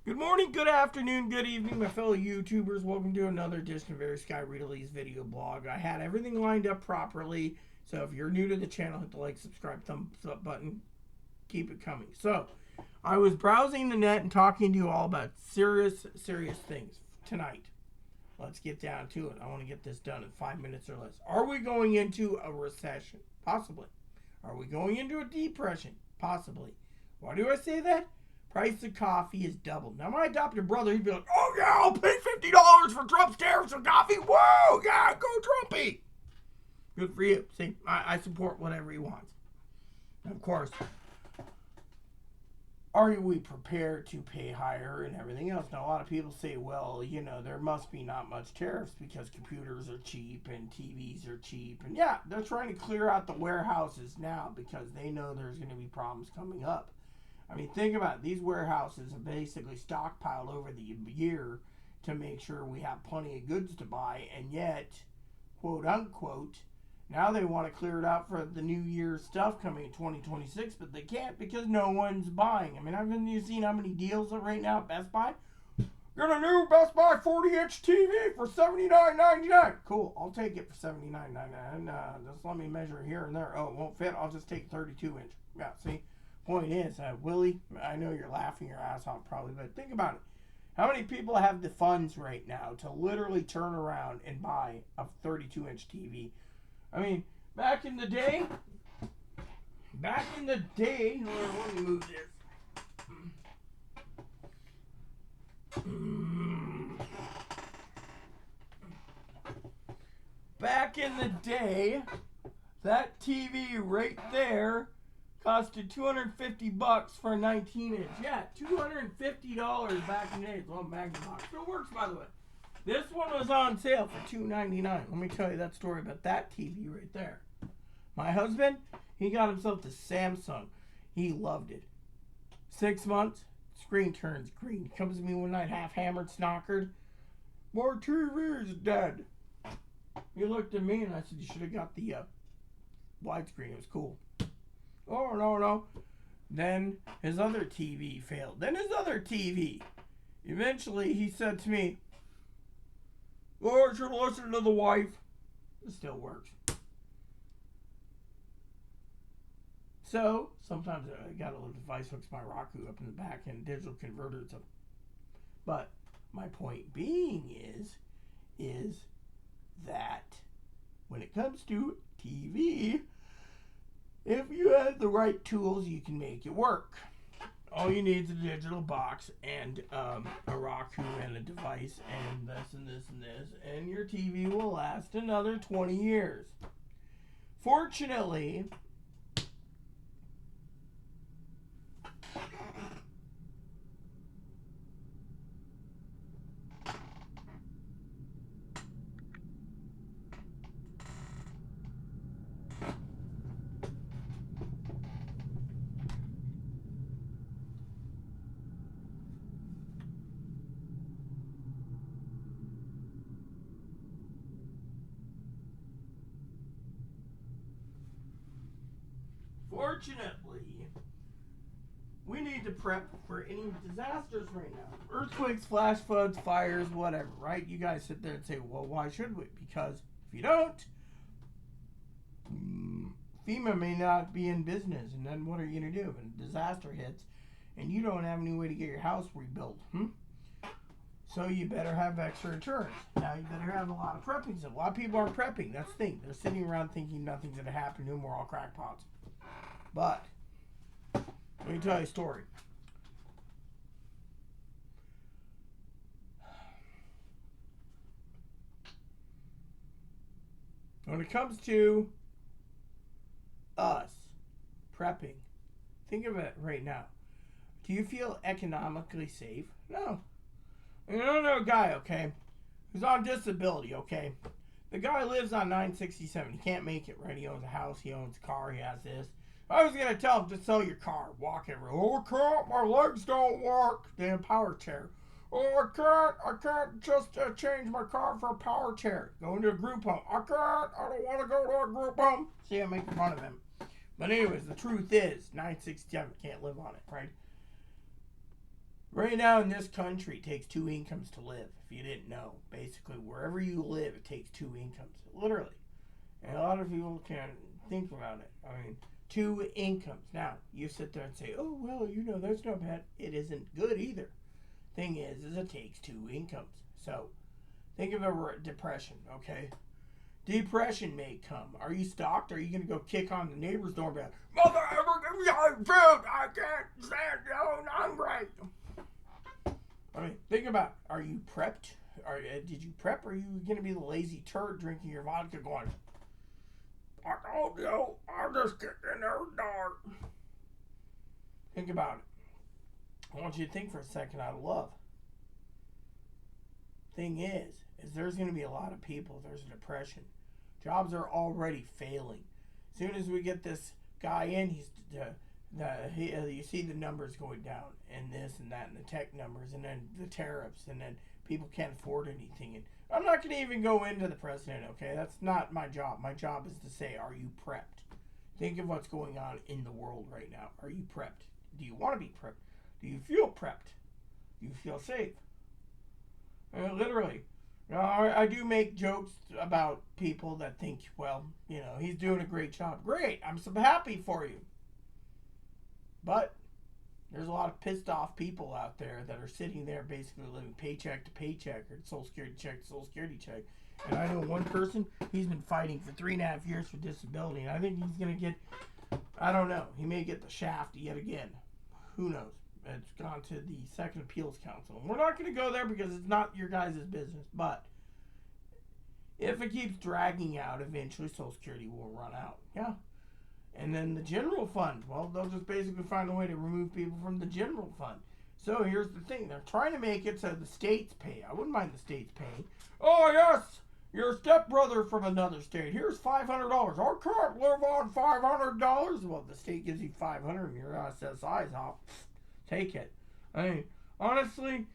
Good morning, good afternoon, good evening, my fellow YouTubers. Welcome to another edition of Very Sky Readley's video blog. I had everything lined up properly, so if you're new to the channel, hit the like, subscribe, thumbs up button. Keep it coming. So, I was browsing the net and talking to you all about serious things tonight. Let's get down to it. I want to get this done in 5 minutes or less. Are we going into a recession? Possibly. Are we going into a depression? Possibly. Why do I say that? Price of coffee is doubled. Now, my adopted brother, he'd be like, oh, yeah, I'll pay $50 for Trump's tariffs for coffee. Whoa, yeah, go Trumpy. Good for you. See, I support whatever he wants. And of course, are we prepared to pay higher and everything else? Now, a lot of people say, well, you know, there must be not much tariffs because computers are cheap and TVs are cheap. And yeah, they're trying to clear out the warehouses now because they know there's going to be problems coming up. I mean, think about it. These warehouses are basically stockpiled over the year to make sure we have plenty of goods to buy, and yet, quote unquote, now they want to clear it out for the new year's stuff coming in 2026, but they can't because no one's buying. I mean, haven't you seen how many deals are right now at Best Buy? Got a new Best Buy 40-inch TV for $79.99. Cool, I'll take it for $79.99. Just let me measure here and there. Oh, it won't fit. I'll just take 32-inch. Yeah, see? Point is, Willie, I know you're laughing your ass off probably, but think about it. How many people have the funds right now to literally turn around and buy a 32-inch TV? I mean, back in the day, let me move this. Back in the day, that TV right there costed $250 for a 19-inch. Yeah, $250 back in the day. It's on Magnavox. Still works, by the way. This one was on sale for $299. Let me tell you that story about that TV right there. My husband, he got himself the Samsung. He loved it. 6 months, screen turns green. Comes to me one night, half hammered, snockered. More TV's dead. He looked at me and I said, you should have got the widescreen. It was cool. Oh, no. Then his other TV failed. Then his other TV. Eventually, he said to me, oh, I should listen to the wife. It still works. So, sometimes I got a little device, hooks my Roku up in the back and digital converter. But my point being is that when it comes to TV, if you have the right tools, you can make it work. All you need is a digital box and a Roku and a device and this and this and this, and your TV will last another 20 years. Fortunately, we need to prep for any disasters right now. Earthquakes, flash floods, fires, whatever, right? You guys sit there and say, well, why should we? Because if you don't, FEMA may not be in business, and then what are you going to do? When a disaster hits and you don't have any way to get your house rebuilt, So you better have extra insurance. Now you better have a lot of prepping. So a lot of people aren't prepping. That's the thing. They're sitting around thinking nothing's going to happen to them. We're all crackpots. But let me tell you a story. When it comes to us prepping, think of it right now. Do you feel economically safe? No. You don't know a guy, okay, who's on disability, okay? The guy lives on 967. He can't make it, right? He owns a house, he owns a car, he has this. I was going to tell him to sell your car, walk everywhere. Oh, I can't, my legs don't work. Damn power chair. Oh, I can't just change my car for a power chair. Go into a group home. I don't want to go to a group home. See, I'm making fun of him. But anyways, the truth is, 967 can't live on it, right? Right now in this country, it takes 2 incomes to live. If you didn't know, basically wherever you live, it takes 2 incomes, literally. And a lot of people can't think about it. I mean, 2 incomes. Now you sit there and say, "Oh well, that's not bad." It isn't good either. Thing is it takes 2 incomes. So think of a depression, okay? Depression may come. Are you stalked? Are you going to go kick on the neighbor's door and be like, "Mother, ever give me food? I can't stand it. I'm hungry." I mean, think about it. Are you prepped? Did you prep? Or are you going to be the lazy turd drinking your vodka going, "I told you, I'll just get in there dark." Think about it. I want you to think for a second out of love. Thing is there's going to be a lot of people. There's a depression. Jobs are already failing. As soon as we get this guy in, you see the numbers going down, and this and that, and the tech numbers, and then the tariffs, and then people can't afford anything. And I'm not going to even go into the president, okay? That's not my job. My job is to say, are you prepped? Think of what's going on in the world right now. Are you prepped? Do you want to be prepped? Do you feel prepped? Do you feel safe? Literally. I do make jokes about people that think, well, he's doing a great job. Great. I'm so happy for you. But there's a lot of pissed off people out there that are sitting there basically living paycheck to paycheck or Social Security check to Social Security check. And I know one person, he's been fighting for 3.5 years for disability. And I think he's going to get, I don't know, he may get the shaft yet again. Who knows? It's gone to the Second Appeals Council. We're not going to go there because it's not your guys' business. But if it keeps dragging out, eventually Social Security will run out. Yeah. And then the general fund, well, they'll just basically find a way to remove people from the general fund. So here's the thing. They're trying to make it so the states pay. I wouldn't mind the states paying. "Oh, yes, your stepbrother from another state. Here's $500. I can't live on $500. Well, the state gives you $500 and your SSI's off. Take it. I mean, honestly,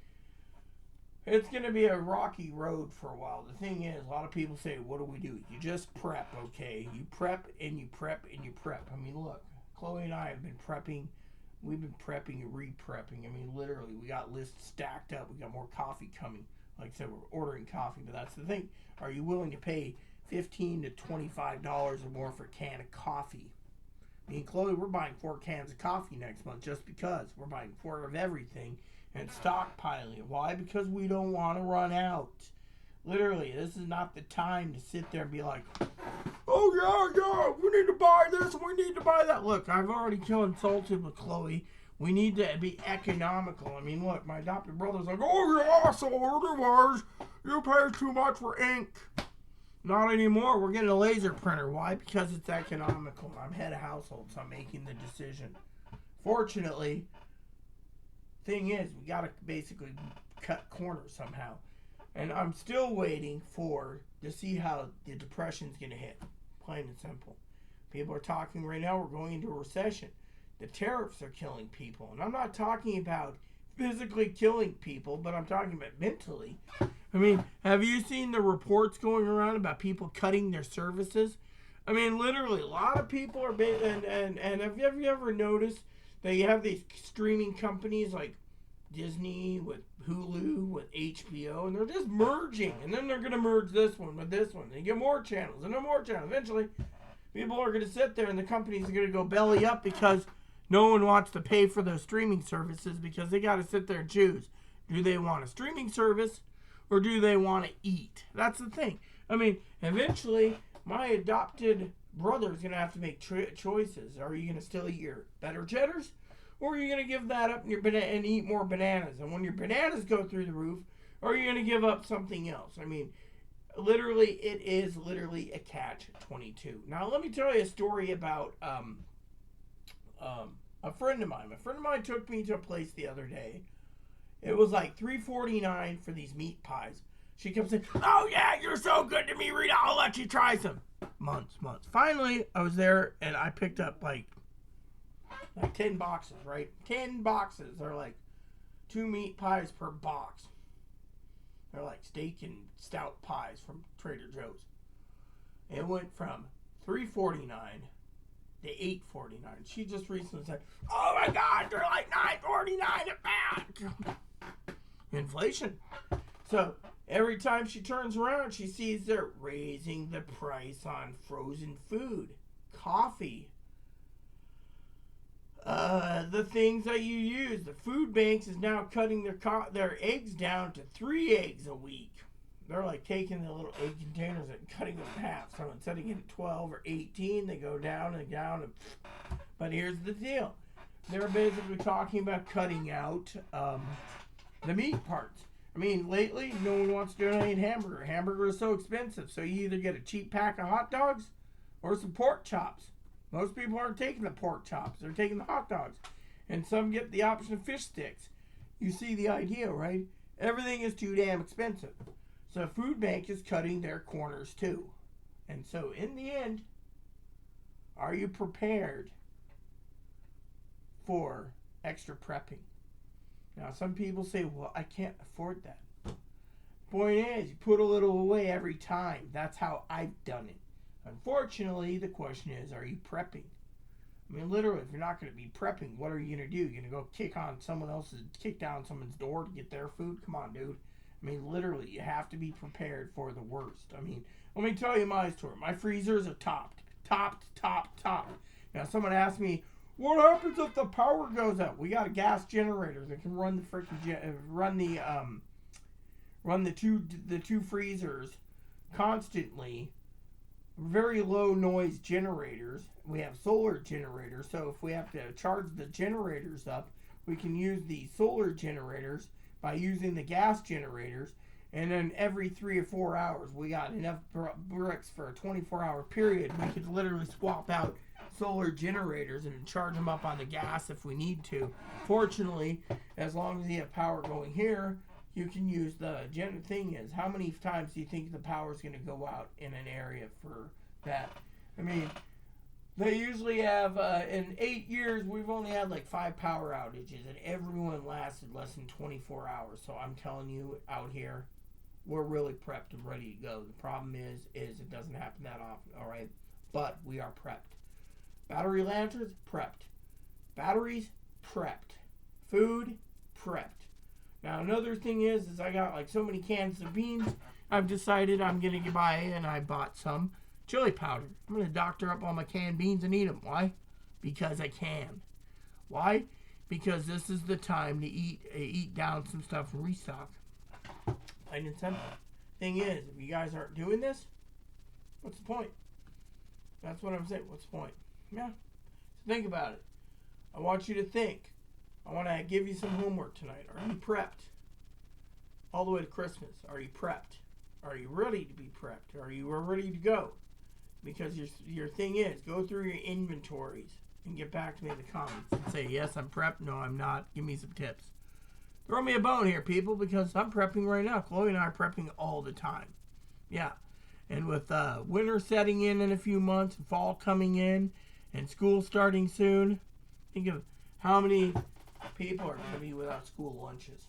it's going to be a rocky road for a while. The thing is, a lot of people say, what do we do? You just prep, okay? You prep and you prep and you prep. I mean, look, Chloe and I have been prepping. We've been prepping and re-prepping. I mean, literally, we got lists stacked up. We got more coffee coming. Like I said, we're ordering coffee, but that's the thing. Are you willing to pay $15 to $25 or more for a can of coffee? Me and Chloe, we're buying 4 cans of coffee next month just because. We're buying 4 of everything and stockpiling it. Why? Because we don't want to run out. Literally, this is not the time to sit there and be like, "Oh, yeah, we need to buy this, we need to buy that." Look, I've already consulted with Chloe. We need to be economical. I mean, look, my adopted brother's like, "Oh, yeah, so otherwise, you pay too much for ink." Not anymore. We're getting a laser printer. Why? Because it's economical. I'm head of household, so I'm making the decision. Fortunately, thing is, we got to basically cut corners somehow. And I'm still waiting to see how the depression's going to hit. Plain and simple. People are talking right now, we're going into a recession. The tariffs are killing people. And I'm not talking about physically killing people, but I'm talking about mentally. I mean, have you seen the reports going around about people cutting their services? I mean, literally, a lot of people are and have you ever noticed that you have these streaming companies like Disney with Hulu with HBO, and they're just merging, and then they're going to merge this one with this one. They get more channels and then more channels. Eventually, people are going to sit there, and the companies are going to go belly up because no one wants to pay for those streaming services because they got to sit there and choose. Do they want a streaming service? Or do they want to eat? That's the thing. I mean, eventually, my adopted brother is going to have to make choices. Are you going to still eat your better cheddars? Or are you going to give that up and eat more bananas? And when your bananas go through the roof, are you going to give up something else? I mean, literally, it is literally a catch-22. Now, let me tell you a story about a friend of mine. A friend of mine took me to a place the other day. It was like $3.49 for these meat pies. She kept saying, "Oh yeah, you're so good to me, Rita. I'll let you try some." Months. Finally, I was there and I picked up like 10 boxes, right? 10 boxes are like 2 meat pies per box. They're like steak and stout pies from Trader Joe's. It went from $3.49 They $8.49. She just recently said, "Oh my God, they're like $9.49 a pound." Inflation. So every time she turns around, she sees they're raising the price on frozen food, coffee, the things that you use. The food banks is now cutting their eggs down to 3 eggs a week. They're like taking the little egg containers and cutting them in half. So instead of getting 12 or 18, they go down and down. But here's the deal. They're basically talking about cutting out the meat parts. I mean, lately, no one wants to donate hamburger. Hamburger is so expensive. So you either get a cheap pack of hot dogs or some pork chops. Most people aren't taking the pork chops. They're taking the hot dogs. And some get the option of fish sticks. You see the idea, right? Everything is too damn expensive. So food bank is cutting their corners too. And so in the end, are you prepared for extra prepping? Now some people say, well, I can't afford that. Point is, you put a little away every time. That's how I've done it. Unfortunately, the question is, are you prepping? I mean, literally, if you're not going to be prepping, what are you going to do? You're going to go kick down someone's door to get their food? Come on, dude. I mean, literally, you have to be prepared for the worst. I mean, let me tell you my story. My freezers are topped. Now, someone asked me, what happens if the power goes out? We got a gas generator that can run the two freezers constantly. Very low noise generators. We have solar generators, so if we have to charge the generators up, we can use the solar generators by using the gas generators, and then every 3 or 4 hours we got enough bricks for a 24-hour period. We could literally swap out solar generators and charge them up on the gas if we need to. Fortunately, as long as you have power going here, you can use the thing is, how many times do you think the power is going to go out in an area for that? I mean, they usually have, in 8 years, we've only had like 5 power outages, and everyone lasted less than 24 hours. So I'm telling you, out here, we're really prepped and ready to go. The problem is it doesn't happen that often, all right? But we are prepped. Battery lanterns, prepped. Batteries, prepped. Food, prepped. Now, another thing is I got like so many cans of beans, I've decided I'm going to buy, and I bought some chili powder. I'm going to doctor up all my canned beans and eat them. Why? Because I can. Why? Because this is the time to eat down some stuff and restock. Plain and simple. Thing is, if you guys aren't doing this, what's the point? That's what I'm saying. What's the point? Yeah. So think about it. I want you to think. I want to give you some homework tonight. Are you prepped? All the way to Christmas. Are you prepped? Are you ready to be prepped? Are you ready to go? Because your thing is, go through your inventories and get back to me in the comments and say, yes, I'm prepped. No, I'm not. Give me some tips. Throw me a bone here, people, because I'm prepping right now. Chloe and I are prepping all the time. Yeah. And with winter setting in a few months, and fall coming in, and school starting soon, think of how many people are going to be without school lunches.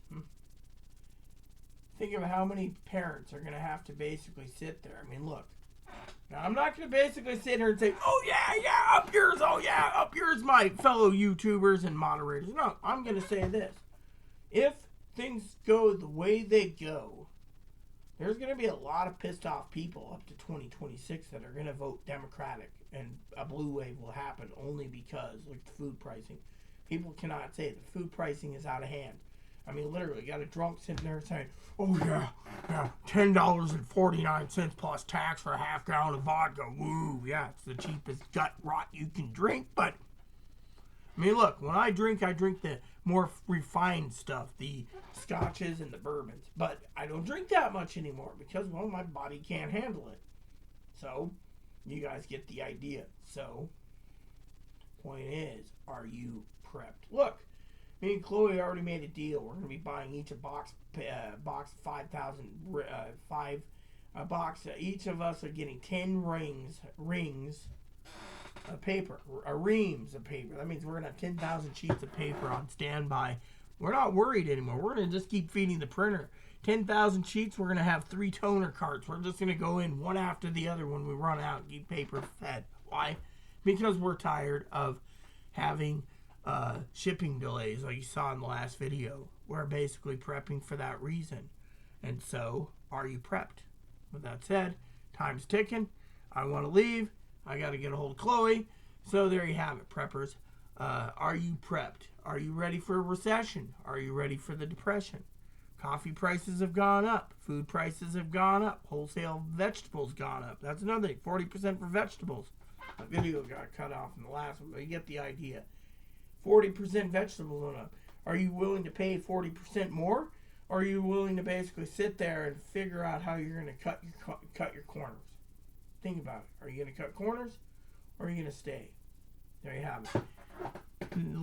Think of how many parents are going to have to basically sit there. I mean, look. Now, I'm not going to basically sit here and say, oh, yeah, up yours, my fellow YouTubers and moderators. No, I'm going to say this. If things go the way they go, there's going to be a lot of pissed off people up to 2026 that are going to vote Democratic, and a blue wave will happen only because, like, the food pricing. People cannot say the food pricing is out of hand. I mean, literally, you got a drunk sitting there saying, oh, yeah, $10.49 plus tax for a half gallon of vodka. Woo, yeah, it's the cheapest gut rot you can drink. But, I mean, look, when I drink the more refined stuff, the scotches and the bourbons. But I don't drink that much anymore because, well, my body can't handle it. So, you guys get the idea. So, point is, are you prepped? Look, me and Chloe already made a deal. We're going to be buying each a box of 5,000, a box. Each of us are getting 10 rings of paper, reams of paper. That means we're going to have 10,000 sheets of paper on standby. We're not worried anymore. We're going to just keep feeding the printer. 10,000 sheets, we're going to have 3 toner carts. We're just going to go in one after the other when we run out and keep paper fed. Why? because we're tired of having shipping delays like you saw in the last video. We're basically prepping for that reason. And so, are you prepped? With that said, time's ticking. I want to leave. I got to get a hold of Chloe. So there you have it, preppers. Are you prepped? Are you ready for a recession? Are you ready for the depression? Coffee prices have gone up. Food prices have gone up. Wholesale vegetables gone up. That's another thing. 40% for vegetables. A video got cut off in the last one, but you get the idea. 40% vegetables went up. Are you willing to pay 40% more? Or are you willing to basically sit there and figure out how you're going to cut your corners? Think about it. Are you going to cut corners? Or are you going to stay? There you have it.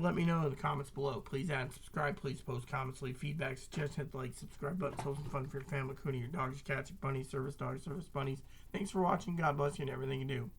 Let me know in the comments below. Please add and subscribe. Please post comments, leave feedback, suggestions, hit the like, subscribe button. It's some fun for your family, including your dogs, your cats, your bunnies, service dogs, service bunnies. Thanks for watching. God bless you and everything you do.